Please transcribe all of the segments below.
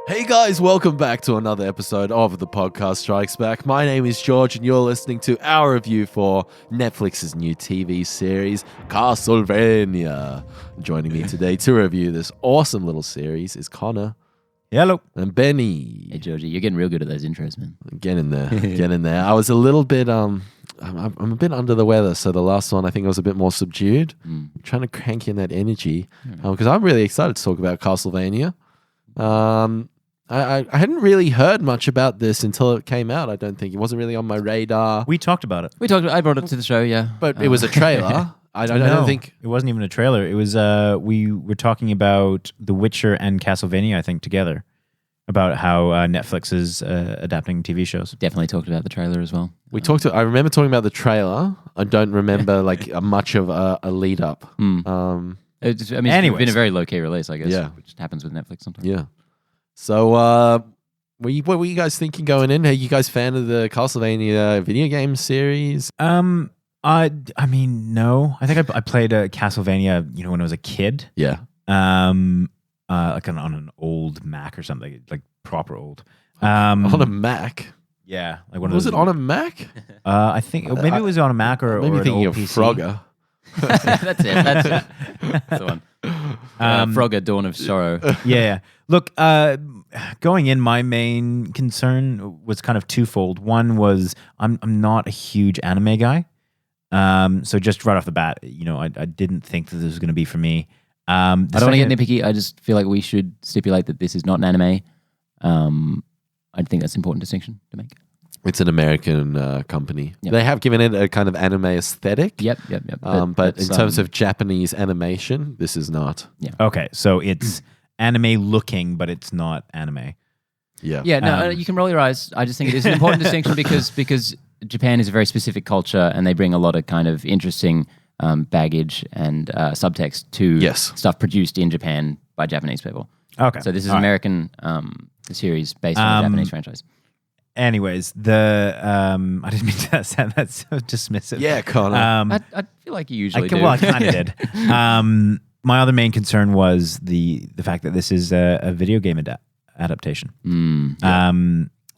Hey guys, welcome back to another episode of The Podcast Strikes Back. My name is George and you're listening to our review for Netflix's new TV series, Castlevania. Joining me today to review this awesome little series is Connor. Hello. And Benny. Hey Georgie, you're getting real good at those intros, man. Get in there. Get in there. I was a little bit, I'm a bit under the weather, so the last one I think I was a bit more subdued. I'm trying to crank in that energy because I'm really excited to talk about Castlevania. I hadn't really heard much about this until it came out. I don't think it wasn't really on my radar. We talked about it. I brought it to the show, yeah. But it was a trailer. I don't think it wasn't even a trailer. It was we were talking about The Witcher and Castlevania, I think, together about how Netflix is adapting TV shows. Definitely talked about the trailer as well. I remember talking about the trailer. I don't remember much of a lead up. It's been a very low key release, I guess. Yeah. Which happens with Netflix sometimes. Yeah. So, what were you guys thinking going in? Are you guys fan of the Castlevania video game series? I mean, no. I think I played Castlevania, when I was a kid. Yeah. On an old Mac or something, like proper old. On a Mac. Yeah, like one of Was those. it on a Mac? I think maybe it was on a Mac or maybe an thinking old of PC. Frogger. That's it. That's the one. Frogger, Dawn of Sorrow. Yeah. Look, going in, my main concern was kind of twofold. One was I'm not a huge anime guy, so just right off the bat, I didn't think that this was going to be for me. I don't want to get nitpicky. I just feel like we should stipulate that this is not an anime. I think that's an important distinction to make. It's an American company. Yep. They have given it a kind of anime aesthetic. Yep. But in terms of Japanese animation, this is not. Yeah. Okay, so it's anime looking, but it's not anime. Yeah. Yeah, no, you can roll your eyes. I just think it is an important distinction because Japan is a very specific culture and they bring a lot of kind of interesting baggage and subtext to stuff produced in Japan by Japanese people. Okay. So this is American series based on a Japanese franchise. Anyways, I didn't mean to sound that so dismissive. Yeah, Connor. I feel like you usually do. Well, I kind of did. My other main concern was the fact that this is a video game adaptation.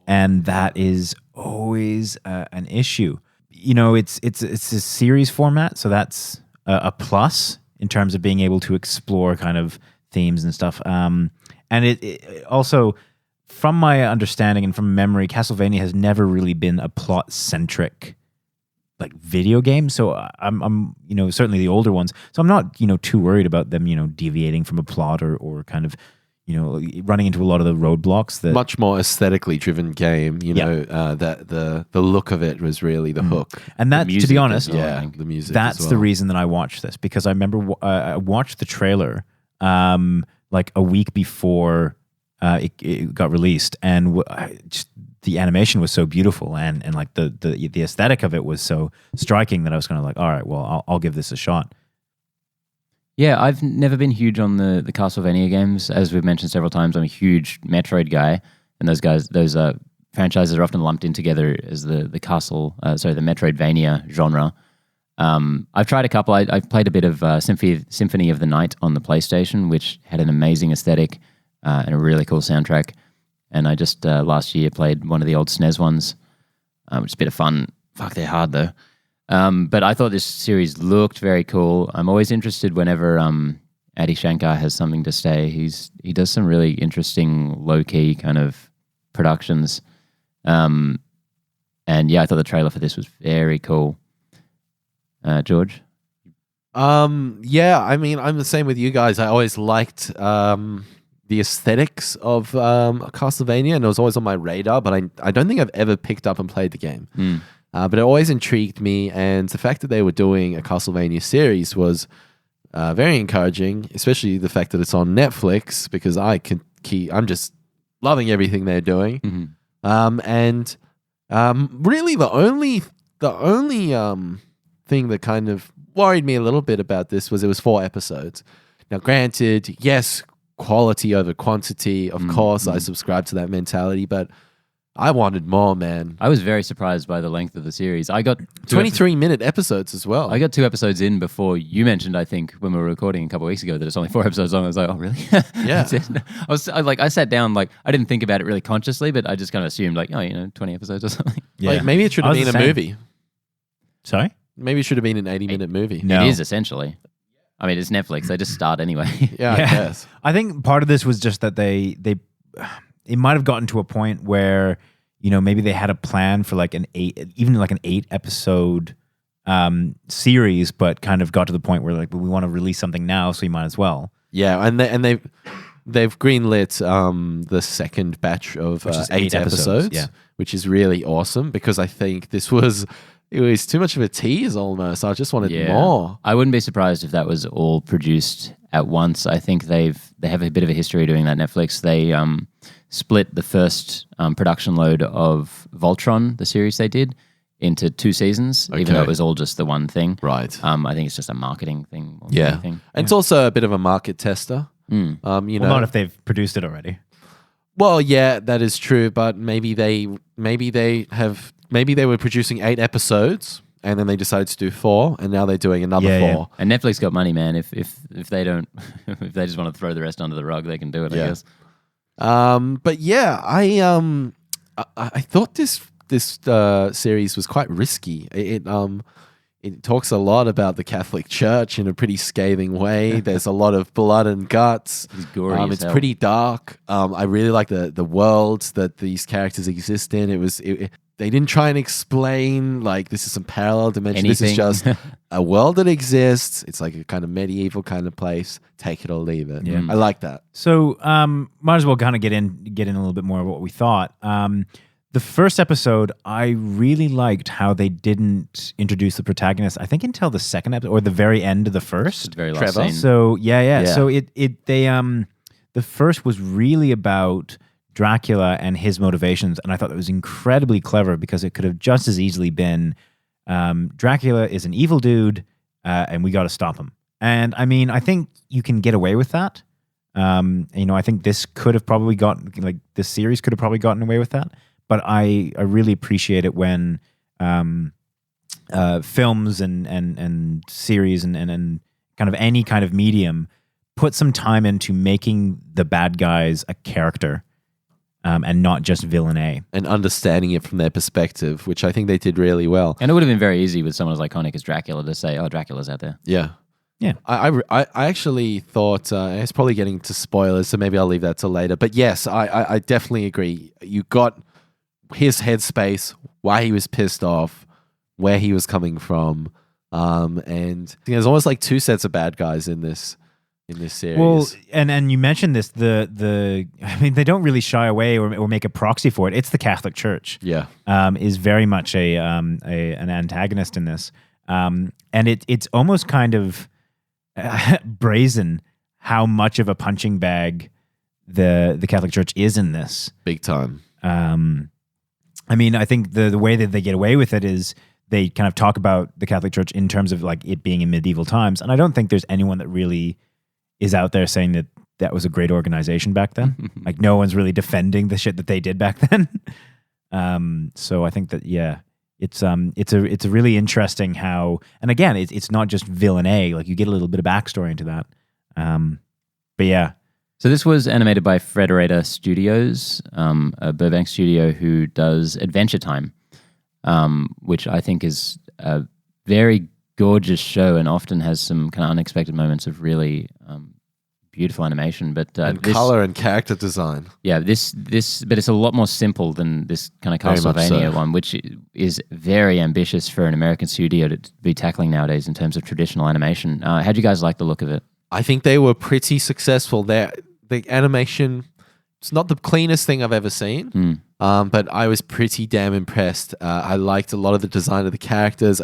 And that is always an issue. It's a series format, so that's a plus in terms of being able to explore kind of themes and stuff. And it also, from my understanding and from memory, Castlevania has never really been a plot-centric video game. So I'm certainly the older ones. So I'm not too worried about them deviating from a plot or kind of running into a lot of the roadblocks. That much more aesthetically driven game. That the look of it was really the hook. And that, to be honest, the music. That's the reason that I watched this, because I remember I watched the trailer like a week before it got released, and just the animation was so beautiful, and like the aesthetic of it was so striking that I was kind of like, all right, well, I'll give this a shot. Yeah, I've never been huge on the Castlevania games. As we've mentioned several times, I'm a huge Metroid guy, and those franchises are often lumped in together as the Metroidvania genre. I've tried a couple. I've played a bit of Symphony of the Night on the PlayStation, which had an amazing aesthetic and a really cool soundtrack. And I just last year played one of the old SNES ones, which is a bit of fun. Fuck, they're hard though. But I thought this series looked very cool. I'm always interested whenever Adi Shankar has something to say. He does some really interesting low-key kind of productions. And yeah, I thought the trailer for this was very cool. George? Yeah, I mean, I'm the same with you guys. I always liked the aesthetics of Castlevania, and it was always on my radar, but I don't think I've ever picked up and played the game. But it always intrigued me, and the fact that they were doing a Castlevania series was very encouraging, especially the fact that it's on Netflix, because I'm just loving everything they're doing. And really the only thing that kind of worried me a little bit about this was it was 4 episodes. Now, granted, yes, quality over quantity, of course, I subscribe to that mentality, but I wanted more, man. I was very surprised by the length of the series. I got 23-minute episodes as well. I got 2 episodes in before you mentioned, I think, when we were recording a couple of weeks ago, that it's only 4 episodes long. I was like, oh, really? Yeah. That's it? I sat down, like, I didn't think about it really consciously, but I just kind of assumed, like, 20 episodes or something. Yeah. Like, maybe it should I have was been the a same. movie. Sorry? Maybe it should have been an 80-minute movie. No. It is, essentially. I mean, it's Netflix. They just start anyway. Yeah, I guess. I think part of this was just that it might have gotten to a point where, maybe they had a plan for like an 8 episode series, but kind of got to the point where like, we want to release something now, so you might as well. Yeah, and they've greenlit the second batch of 8 episodes, yeah. which is really awesome because I think it was too much of a tease almost. I just wanted more. I wouldn't be surprised if that was all produced at once. I think they have a bit of a history doing that. Netflix, they split the first production load of Voltron, the series they did, into 2 seasons, even though it was all just the one thing. Right. I think it's just a marketing thing. More than Yeah. anything. And it's also a bit of a market tester. Well, not if they've produced it already. Well, yeah, that is true, but maybe they were producing 8 episodes and then they decided to do 4 and now they're doing another 4. Yeah. And Netflix got money, man. If they don't, if they just want to throw the rest under the rug, they can do it, I guess. But yeah, I thought this series was quite risky. It talks a lot about the Catholic Church in a pretty scathing way. There's a lot of blood and guts. It's gory as It's hell. pretty dark. I really like the world that these characters exist in. They didn't try and explain like this is some parallel dimension. This is just a world that exists. It's like a kind of medieval kind of place. Take it or leave it. Yeah. I like that. So might as well kind of get in a little bit more of what we thought. The first episode, I really liked how they didn't introduce the protagonist, I think, until the second episode or the very end of the first. Very last Trevor. scene. So yeah. So the first was really about Dracula and his motivations, and I thought that was incredibly clever because it could have just as easily been Dracula is an evil dude, and we got to stop him. And I mean, I think you can get away with that. I think this series could have probably gotten away with that. But I really appreciate it when films and series and kind of any kind of medium put some time into making the bad guys a character and not just villain A. And understanding it from their perspective, which I think they did really well. And it would have been very easy with someone as iconic as Dracula to say, oh, Dracula's out there. Yeah. Yeah. I actually thought, it's probably getting to spoilers, so maybe I'll leave that till later. But yes, I definitely agree. You got his headspace, why he was pissed off, where he was coming from. And there's almost like 2 sets of bad guys in this series. Well, and you mentioned this, I mean, they don't really shy away or make a proxy for it. It's the Catholic Church. Yeah. Is very much an antagonist in this. And it's almost kind of brazen how much of a punching bag the Catholic Church is in this. Big time. I mean, I think the way that they get away with it is they kind of talk about the Catholic Church in terms of like it being in medieval times. And I don't think there's anyone that really is out there saying that was a great organization back then. Like no one's really defending the shit that they did back then. So I think that, yeah, it's a really interesting how, and again, it's not just villain A, like you get a little bit of backstory into that. But yeah. So this was animated by Frederator Studios, a Burbank studio who does Adventure Time, which I think is a very gorgeous show and often has some kind of unexpected moments of really beautiful animation. But and color and character design. Yeah, but it's a lot more simple than this kind of Very much Castlevania so. one, which is very ambitious for an American studio to be tackling nowadays in terms of traditional animation. How'd you guys like the look of it? I think they were pretty successful. The animation, it's not the cleanest thing I've ever seen, but I was pretty damn impressed. I liked a lot of the design of the characters.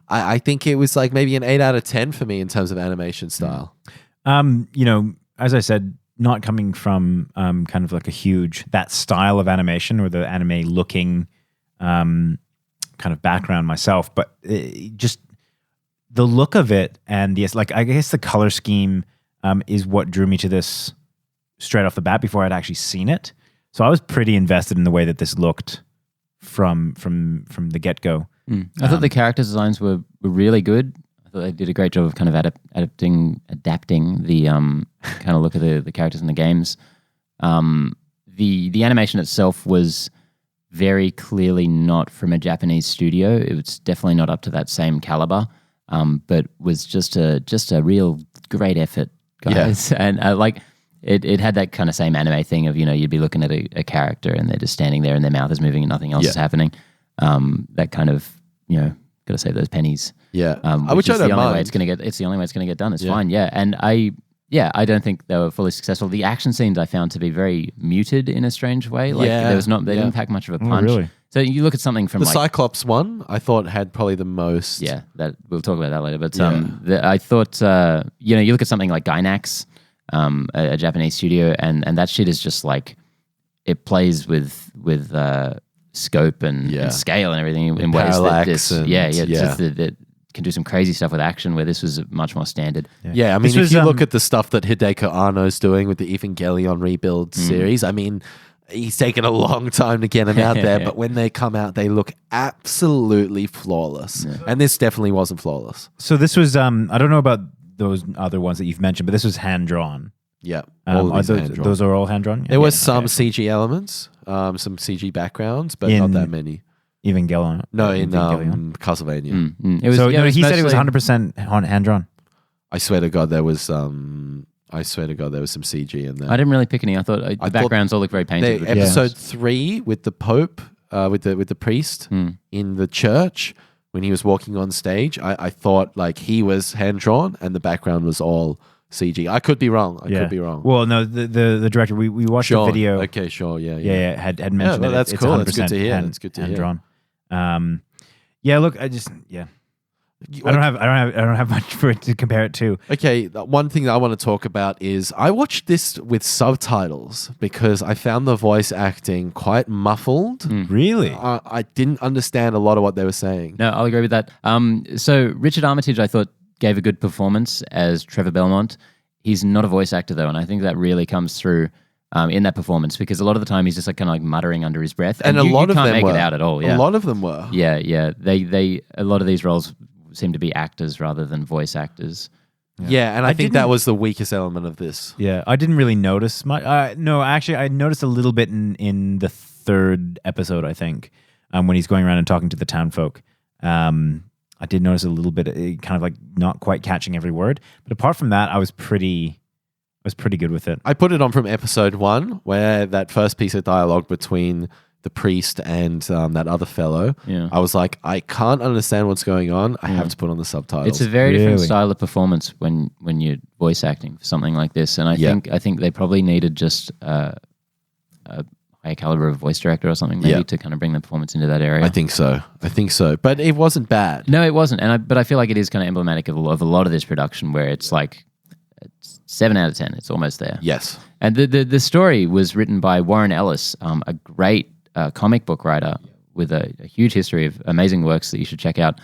I think it was like maybe an 8 out of 10 for me in terms of animation style. As I said, not coming from kind of like that style of animation or the anime looking kind of background myself, but just the look of it and I guess the color scheme is what drew me to this straight off the bat before I'd actually seen it. So I was pretty invested in the way that this looked from the get-go. I thought the character designs were really good. I thought they did a great job of kind of adapting the kind of look of the characters in the games. The animation itself was very clearly not from a Japanese studio. It was definitely not up to that same caliber, but was just a real great effort, guys. Yeah. And like it had that kind of same anime thing of, you'd be looking at a character and they're just standing there and their mouth is moving and nothing else is happening. That kind of, got to save those pennies. Yeah, which is the only way it's going to get. It's the only way it's going to get done. It's fine. Yeah, and I don't think they were fully successful. The action scenes I found to be very muted in a strange way. Like there was not. They didn't pack much of a punch. Really? So you look at something from the Cyclops one, I thought had probably the most. Yeah, that we'll talk about that later. But I thought you look at something like Gainax, a Japanese studio, and that shit is just like it plays with scope and scale and everything in ways that that can do some crazy stuff with action where this was much more standard. Yeah, I mean, if you look at the stuff that Hideko Anno's doing with the Evangelion rebuild series, I mean, he's taken a long time to get them out there, but when they come out, they look absolutely flawless. Yeah. And this definitely wasn't flawless. So this was, I don't know about those other ones that you've mentioned, but this was hand-drawn. Yeah. Those are all hand-drawn? There was some CG elements, some CG backgrounds, but not that many. Evangelion? No, in Castlevania. It was, he said it was 100% hand-drawn. I swear to God, there was some CG in there. I didn't really pick any. I thought the backgrounds all look very painted. Episode 3 with the Pope, with the priest in the church when he was walking on stage, I thought like he was hand-drawn and the background was all CG. I could be wrong. Could be wrong. Well, no, the director, we watched the video. Okay, sure, yeah. Had mentioned that that's it's cool. 100% That's good to hear. That's good to hand-drawn. Look, I don't have much for it to compare it to. Okay, one thing that I want to talk about is I watched this with subtitles because I found the voice acting quite muffled. Really? I didn't understand a lot of what they were saying. No, I'll agree with that. So Richard Armitage, I thought, gave a good performance as Trevor Belmont. He's not a voice actor though, and I think that really comes through in that performance because a lot of the time he's just like kind of like muttering under his breath, and you can't make it out at all. Yeah, a lot of them were. Yeah. They a lot of these roles seem to be actors rather than voice actors. Yeah, and I think that was the weakest element of this. Yeah, I didn't really notice much. No, actually, I noticed a little bit in the third episode, I think, when he's going around and talking to the townfolk. I did notice a little bit, kind of like not quite catching every word. But apart from that, I was pretty good with it. I put it on from episode 1, where that first piece of dialogue between the priest and that other fellow. Yeah. I was like, I can't understand what's going on. I have to put on the subtitles. It's a very different style of performance when you're voice acting for something like this. And I think they probably needed just a high caliber of voice director or something maybe to kind of bring the performance into that area. I think so. But it wasn't bad. No, it wasn't. But I feel like it is kind of emblematic of a lot of this production where it's like 7 out of 10. It's almost there. Yes. And the story was written by Warren Ellis, a great comic book writer with a huge history of amazing works that you should check out.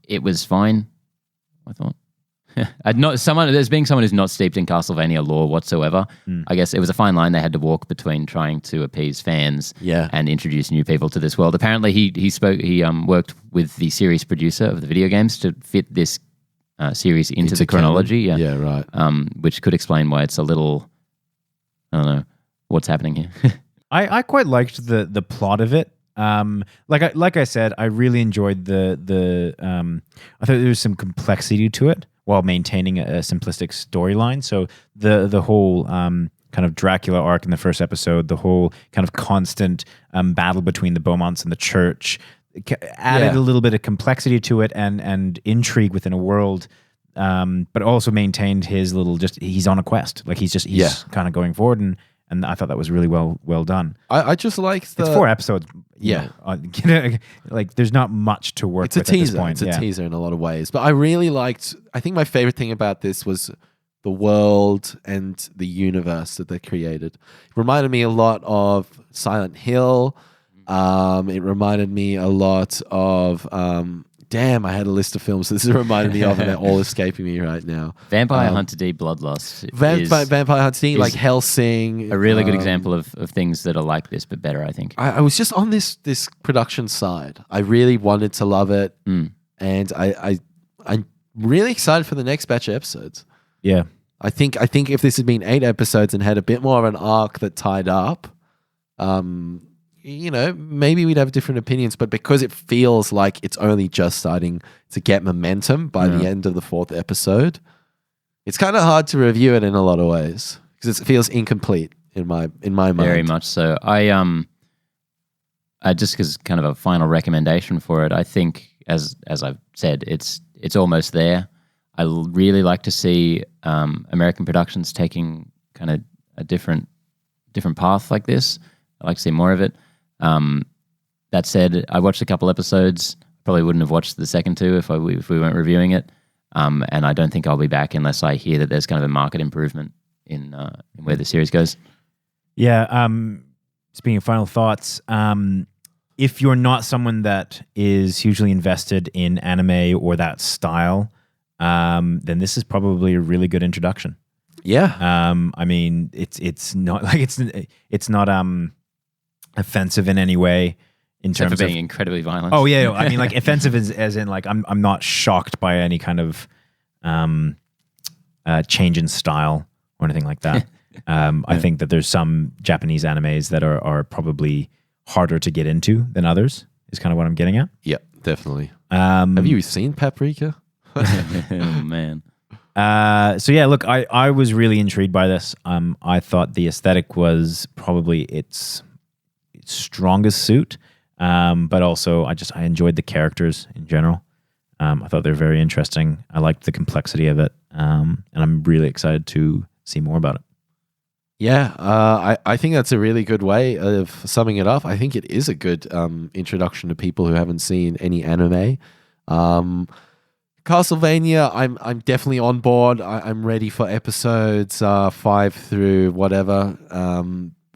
It was fine, I thought. Someone who's not steeped in Castlevania lore whatsoever. I guess it was a fine line they had to walk between trying to appease fans and introduce new people to this world. Apparently, he worked with the series producer of the video games to fit this series into the chronology. Yeah, right. Which could explain why it's a little, I don't know what's happening here. I quite liked the plot of it. Like I said, I really enjoyed the I thought there was some complexity to it while maintaining a simplistic storyline. So the whole kind of Dracula arc in the first episode, the whole kind of constant battle between the Beaumonts and the church added a little bit of complexity to it and intrigue within a world, but also maintained his little he's on a quest. Like he's kind of going forward and I thought that was really well done. I just liked it's 4 episodes. Like there's not much to work with at this point. It's a teaser in a lot of ways. But I think my favorite thing about this was the world and the universe that they created. It reminded me a lot of Silent Hill. It reminded me a lot of damn, I had a list of films this is reminding me of, and they're all escaping me right now. Vampire Hunter D Bloodlust Vampire Hunter, like Hellsing. a really good example of things that are like this, but better, I think. I was just on this production side. I really wanted to love it, and I'm really excited for the next batch of episodes. Yeah. I think if this had been 8 episodes and had a bit more of an arc that tied up, maybe we'd have different opinions. But because it feels like it's only just starting to get momentum by the end of the 4th episode, it's kind of hard to review it in a lot of ways because it feels incomplete in my mind. Very much so. I just as kind of a final recommendation for it, I think as I've said, it's almost there. I really like to see American productions taking kind of a different path like this. I like to see more of it. That said, I watched a couple episodes. Probably wouldn't have watched the second 2 if we weren't reviewing it. And I don't think I'll be back unless I hear that there's kind of a market improvement in where the series goes. Yeah. Speaking of final thoughts, if you're not someone that is hugely invested in anime or that style, then this is probably a really good introduction. Yeah. I mean, it's not like it's not offensive in any way in terms of being incredibly violent. Oh yeah, I mean, like offensive as in like I'm not shocked by any kind of change in style or anything like that. I think that there's some Japanese animes that are probably harder to get into than others. Is kind of what I'm getting at. Yeah, definitely. Have you seen Paprika? Oh man. So yeah, look, I was really intrigued by this. I thought the aesthetic was probably its strongest suit, but also I enjoyed the characters in general. I thought they were very interesting. I liked the complexity of it, and I'm really excited to see more about it. Yeah, I think that's a really good way of summing it up. I think it is a good introduction to people who haven't seen any anime. Castlevania, I'm definitely on board. I'm ready for episodes 5 through whatever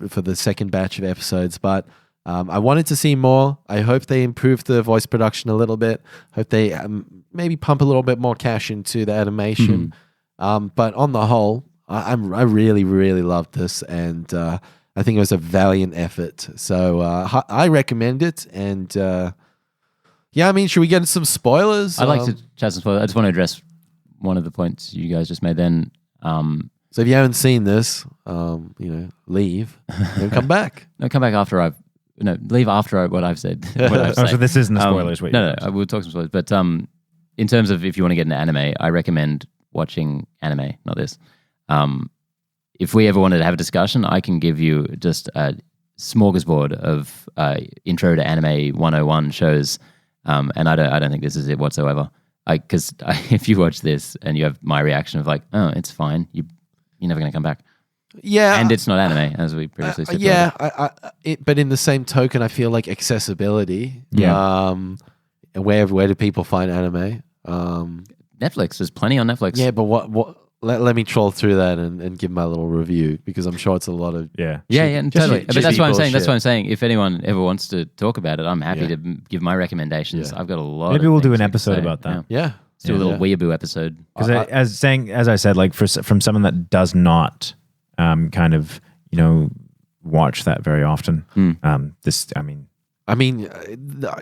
for the second batch of episodes. But I wanted to see more. I hope they improve the voice production a little bit. Hope they maybe pump a little bit more cash into the animation. But on the whole, I really, really loved this, and I think it was a valiant effort. So I recommend it, and yeah, I mean, should we get into some spoilers? I'd like to chat some spoilers. I just want to address one of the points you guys just made then. So if you haven't seen this, leave and come back. No, come back after leave after what I've said. So this isn't the spoilers. No, we'll talk some spoilers. But in terms of if you want to get into anime, I recommend watching anime, not this. If we ever wanted to have a discussion, I can give you just a smorgasbord of intro to anime 101 shows, and I don't think this is it whatsoever. Because if you watch this and you have my reaction of like, oh, it's fine, you're never going to come back. Yeah, and it's not anime, as we previously said. Yeah, but in the same token, I feel like accessibility. Yeah. Where do people find anime? Netflix. There's plenty on Netflix. Yeah, but what? Let me troll through that and give my little review, because I'm sure it's a lot of totally. But that's what I'm saying. That's what I'm saying. If anyone ever wants to talk about it, I'm happy to give my recommendations. I've got a lot. Maybe we'll do an episode about that. Yeah. Let's do a little weeaboo episode. Because as I said, like from someone that does not kind of watch that very often,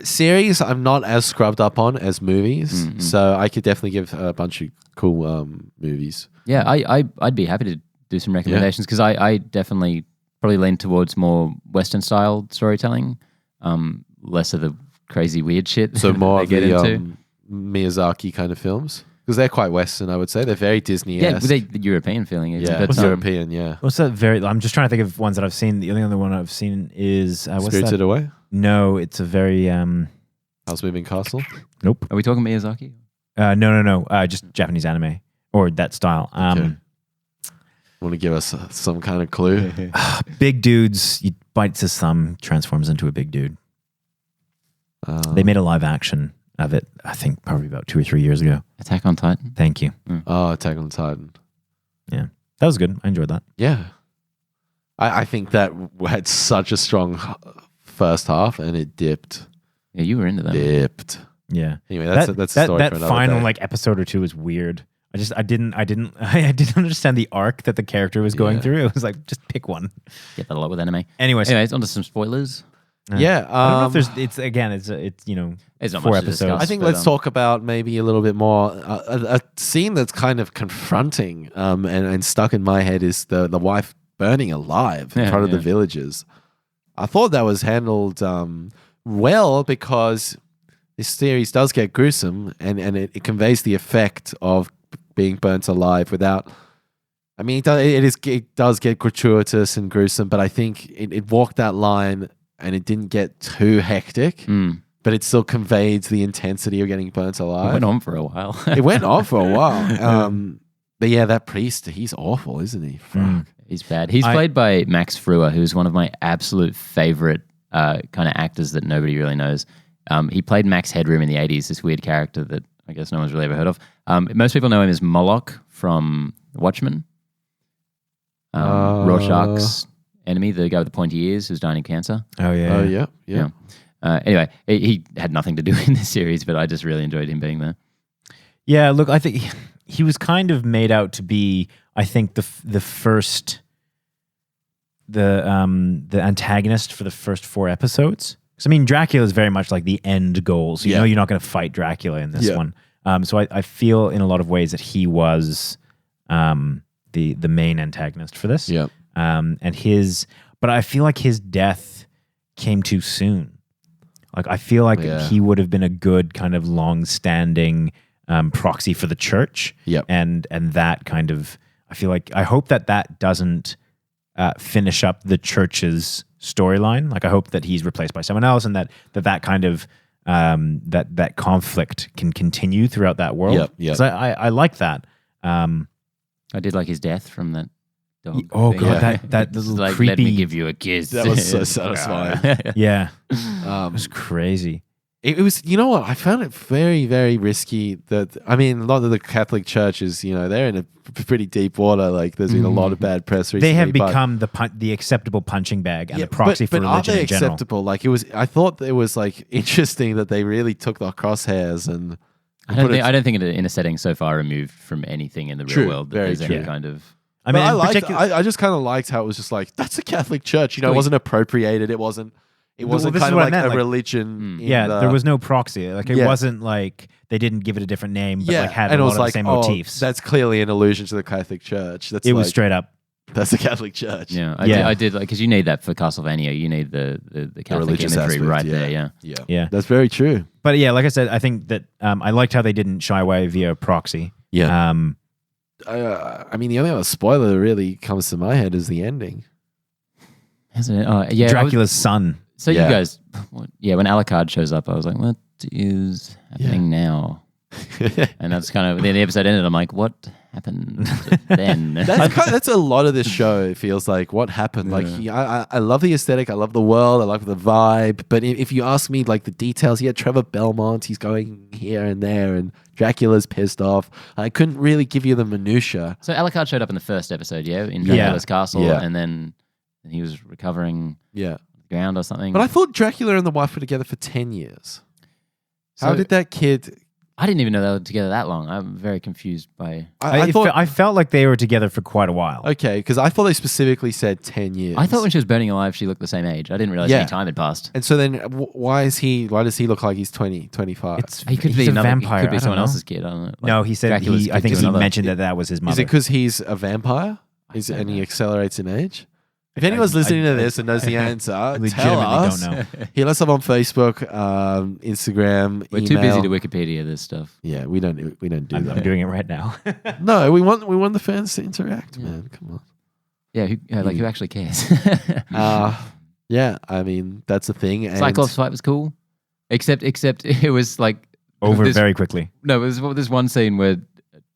series I'm not as scrubbed up on as movies, so I could definitely give a bunch of cool movies. Yeah, I'd be happy to do some recommendations, because I definitely probably lean towards more Western style storytelling, less of the crazy weird shit. So more of the Miyazaki kind of films, because they're quite Western, I would say. They're very Disney-esque. Yeah, the European feeling. Yeah, but, European. Yeah. What's that? I'm just trying to think of ones that I've seen. The only other one I've seen is what's Spirited that? Away. No, it's a very House Moving Castle. Nope. Are we talking Miyazaki? No. Just Japanese anime or that style. Okay. Want to give us some kind of clue? Big dudes. You bites his thumb, transforms into a big dude. They made a live action of it, I think, probably about 2 or 3 years ago. Attack on Titan. Thank you. Oh, Attack on Titan. Yeah, that was good. I enjoyed that. Yeah, I think that had such a strong first half, and it dipped. Yeah, you were into that. Dipped. Yeah. Anyway, that's a story that for another final day. like episode or two is weird. I didn't understand the arc that the character was going through. It was like, just pick one. Get that a lot with anime. Anyways, On to some spoilers. Yeah, I don't know if there's. It's It's not 4 much to episodes. discuss. I think but, let's talk about maybe a little bit more. A scene that's kind of confronting and stuck in my head is the wife burning alive in front of the villagers. I thought that was handled well because this series does get gruesome and it conveys the effect of being burnt alive without. I mean, it does get gratuitous and gruesome, but I think it walked that line and it didn't get too hectic. But it still conveyed the intensity of getting burnt alive. It went on for a while. It went on for a while. But yeah, that priest, he's awful, isn't he? Fuck. He's bad. He's played by Max Frewer, who's one of my absolute favorite kind of actors that nobody really knows. He played Max Headroom in the 80s, this weird character that I guess no one's really ever heard of. Most people know him as Moloch from Watchmen. Rorschach's enemy, the guy with the pointy ears who's dying of cancer. Oh yeah. Yeah. Anyway, he had nothing to do in this series, but I just really enjoyed him being there. Yeah, look, I think he was kind of made out to be, I think, the antagonist for the first 4 episodes. Because I mean, Dracula is very much like the end goal, so you know you're not going to fight Dracula in this one. So I feel in a lot of ways that he was the main antagonist for this. Yeah. But I feel like his death came too soon. Like I feel like he would have been a good kind of long-standing proxy for the church. Yep. And that kind of, I hope that doesn't finish up the church's storyline. Like I hope that he's replaced by someone else, and that kind of that conflict can continue throughout that world. Yep. Because I like that. I did like his death from that dog. Oh thing. god, that little Like, creepy. let me give you a kiss. That was so satisfying. Yeah, it was crazy. It was, you know what? I found it very, very risky. A lot of the Catholic churches, they're in a pretty deep water. Like, there's been a lot of bad press recently. They have become the acceptable punching bag and the proxy for religion are they in general. acceptable? Like, I thought it was like interesting that they really took the crosshairs and. I don't think in a setting so far removed from anything in the real world that there's any kind of. I mean, I just kind of liked how it was just like, that's a Catholic church. It wasn't appropriated. It wasn't kind of like a religion. There was no proxy. Like it wasn't like they didn't give it a different name, but like had a lot of the same motifs. That's clearly an allusion to the Catholic Church. It was straight up. That's the Catholic Church. Yeah, I did like because you need that for Castlevania. You need the Catholic imagery aspect, right there. Yeah. That's very true. But yeah, like I said, I think that I liked how they didn't shy away via proxy. Yeah. I mean, the only other spoiler that really comes to my head is the ending. Hasn't it? Oh, yeah. Dracula's son. So you guys, when Alucard shows up, I was like, what is happening now? And that's kind of, then the episode ended, I'm like, what happened then? That's a lot of this show, it feels like. What happened? Like, I love the aesthetic, I love the world, I love the vibe, but if you ask me, like, the details, Trevor Belmont, he's going here and there, and Dracula's pissed off. I couldn't really give you the minutiae. So Alucard showed up in the first episode, in Dracula's castle, and then he was recovering the ground or something. But I thought Dracula and the wife were together for 10 years. How did that kid... I didn't even know they were together that long. I'm very confused by... I felt like they were together for quite a while. Okay, because I thought they specifically said 10 years. I thought when she was burning alive, she looked the same age. I didn't realize any time had passed. And so then why does he look like he's 20, 25? He could be a vampire. He could be someone else's kid. I don't know. No, he said, I think he mentioned that was his mother. Is it because he's a vampire? And he accelerates in age? If anyone's listening to this and knows the answer, tell us. Don't know. Hit us up on Facebook, Instagram, We're email. too busy to Wikipedia this stuff. Yeah, we don't do that. I'm doing it right now. No, we want the fans to interact, man. Come on. Yeah, who actually cares? Yeah, I mean that's the thing. And Cyclops fight was cool, except it was like over very quickly. No, there's one scene where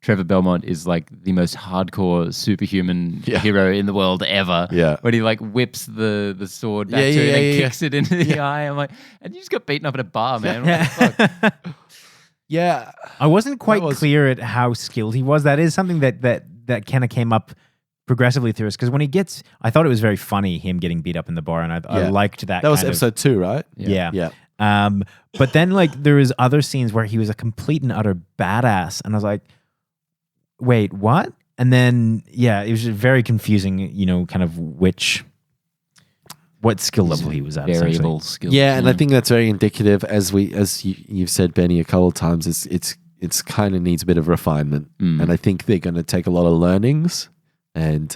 Trevor Belmont is like the most hardcore superhuman hero in the world ever. Yeah. When he like whips the sword back to him and kicks it into the eye. I'm like, and you just got beaten up at a bar, man. What the fuck? Yeah. I wasn't quite clear at how skilled he was. That is something that kind of came up progressively through us. Because when I thought it was very funny, him getting beat up in the bar. And I liked that. That was episode 2, right? Yeah. Yeah. But then like there was other scenes where he was a complete and utter badass, and I was like, wait, what? And then it was just very confusing, kind of what skill level he was at. Variable skill. Yeah, and I think that's very indicative, as you've said, Benny, a couple of times. It's kind of needs a bit of refinement, and I think they're going to take a lot of learnings and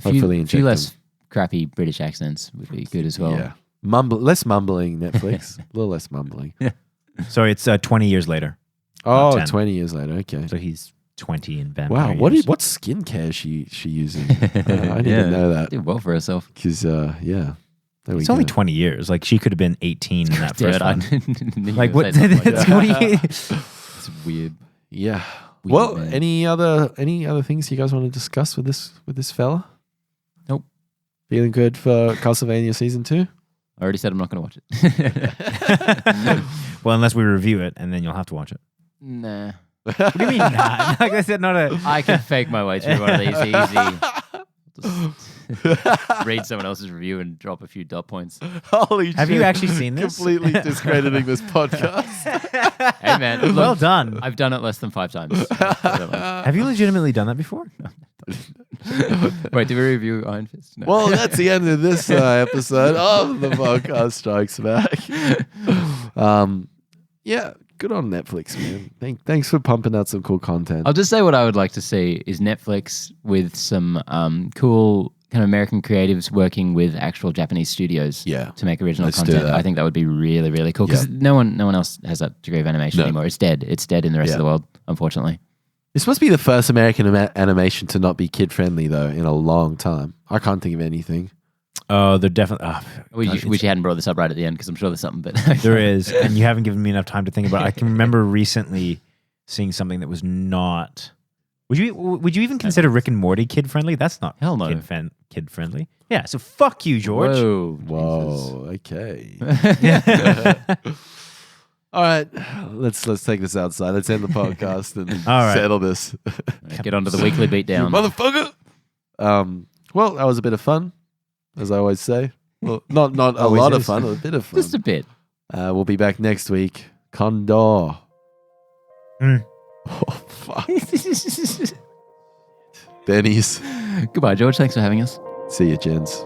hopefully a few less crappy British accents would be good as well. Yeah, less mumbling. Netflix, a little less mumbling. Yeah. So it's 20 years later. Oh, 10. 20 years later. Okay. So he's 20 in vampire. Wow, years. what skincare is she using? I didn't know that. Did well for herself. Because there we It's go. only 20 years. Like she could have been 18 in that first one. Like what? That's That's 20 years. It's weird. Yeah. Weird, Well, man. any other things you guys want to discuss with this fella? Nope. Feeling good for Castlevania season 2? I already said I'm not going to watch it. Well, unless we review it, and then you'll have to watch it. Nah. What do you mean? Nah? Like I said, not a. I can fake my way through one of these easy. Just read someone else's review and drop a few dot points. Holy shit. Have you actually seen this? Completely discrediting this podcast. Hey man, look, Well done. I've done it less than 5 times. Have you legitimately done that before? Wait, did we review Iron Fist? No. Well, that's the end of this episode of the podcast Strikes Back. Yeah, good on Netflix, man. Thanks for pumping out some cool content. I'll just say what I would like to see is Netflix with some cool kind of American creatives working with actual Japanese studios to make original Let's do content. that. I think that would be really, really cool because no one else has that degree of animation anymore. It's dead. It's dead in the rest of the world, unfortunately. It's supposed to be the first American animation to not be kid-friendly, though, in a long time. I can't think of anything. Oh, they're definitely. Wish you hadn't brought this up right at the end because I'm sure there's something. But There is, and you haven't given me enough time to think about it. I can remember recently seeing something that was not. Would you even consider Rick and Morty kid friendly? That's not Hell no. Kid friendly. Yeah, so fuck you, George. Whoa. Okay. All right. Let's take this outside. Let's end the podcast and All right. settle this. Get onto the weekly beatdown. Motherfucker. Well, that was a bit of fun, as I always say. Well, not a Always lot of is. fun, a bit of fun. Just a bit. We'll be back next week. Condor. Mm. Oh, fuck. Benny's. Goodbye, George. Thanks for having us. See you, gents.